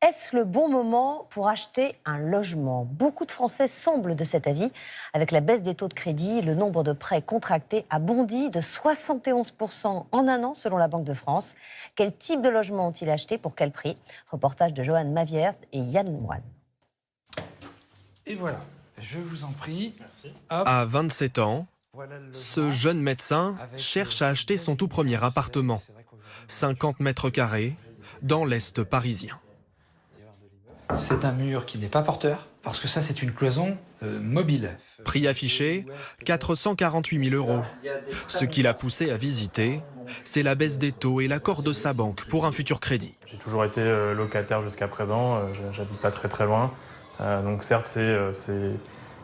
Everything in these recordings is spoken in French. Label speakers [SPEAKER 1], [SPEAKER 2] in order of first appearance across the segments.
[SPEAKER 1] Est-ce le bon moment pour acheter un logement? Beaucoup de Français semblent de cet avis. Avec la baisse des taux de crédit, le nombre de prêts contractés a bondi de 71% en un an selon la Banque de France. Quel type de logement ont-ils acheté? Pour quel prix? Reportage de Johan Mavière et Yann Moine.
[SPEAKER 2] Et voilà, je vous en prie.
[SPEAKER 3] Merci.
[SPEAKER 4] À 27 ans, ce jeune médecin cherche à acheter son tout premier appartement, 50 mètres carrés, dans l'Est parisien.
[SPEAKER 2] C'est un mur qui n'est pas porteur, parce que ça c'est une cloison mobile.
[SPEAKER 4] Prix affiché, 448 000 €. Ce qui l'a poussé à visiter, c'est la baisse des taux et l'accord de sa banque pour un futur crédit.
[SPEAKER 3] J'ai toujours été locataire jusqu'à présent, j'habite pas très loin. Donc certes,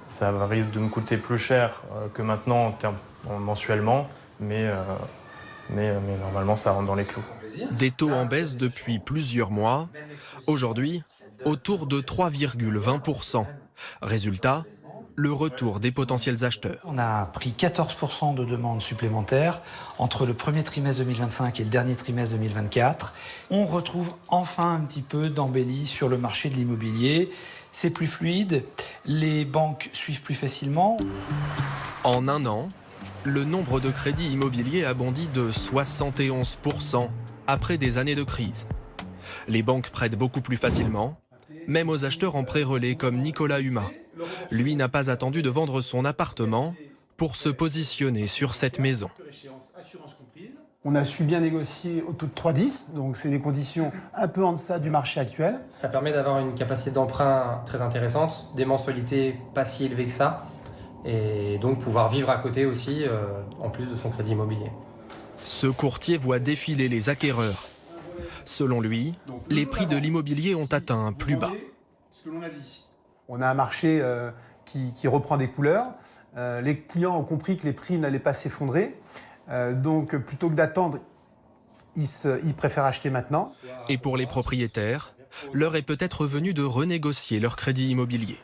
[SPEAKER 3] ça risque de me coûter plus cher que maintenant mensuellement, mais normalement ça rentre dans les clous.
[SPEAKER 4] Des taux en baisse depuis plusieurs mois. Aujourd'hui, autour de 3,20 %. Résultat, le retour des potentiels acheteurs.
[SPEAKER 2] On a pris 14% de demandes supplémentaires entre le premier trimestre 2025 et le dernier trimestre 2024. On retrouve enfin un petit peu d'embellie sur le marché de l'immobilier. C'est plus fluide, les banques suivent plus facilement.
[SPEAKER 4] En un an, le nombre de crédits immobiliers a bondi de 71% après des années de crise. Les banques prêtent beaucoup plus facilement, même aux acheteurs en prêt relais comme Nicolas Humat. Lui n'a pas attendu de vendre son appartement pour se positionner sur cette maison.
[SPEAKER 5] On a su bien négocier au taux de 3,10, donc c'est des conditions un peu en deçà du marché actuel.
[SPEAKER 6] Ça permet d'avoir une capacité d'emprunt très intéressante, des mensualités pas si élevées que ça, et donc pouvoir vivre à côté aussi, en plus de son crédit immobilier.
[SPEAKER 4] Ce courtier voit défiler les acquéreurs. Selon lui, les prix de l'immobilier ont atteint un plus bas.
[SPEAKER 5] On a un marché qui reprend des couleurs. Les clients ont compris que les prix n'allaient pas s'effondrer. Donc plutôt que d'attendre, ils préfèrent acheter maintenant.
[SPEAKER 4] Et pour les propriétaires, l'heure est peut-être venue de renégocier leur crédit immobilier.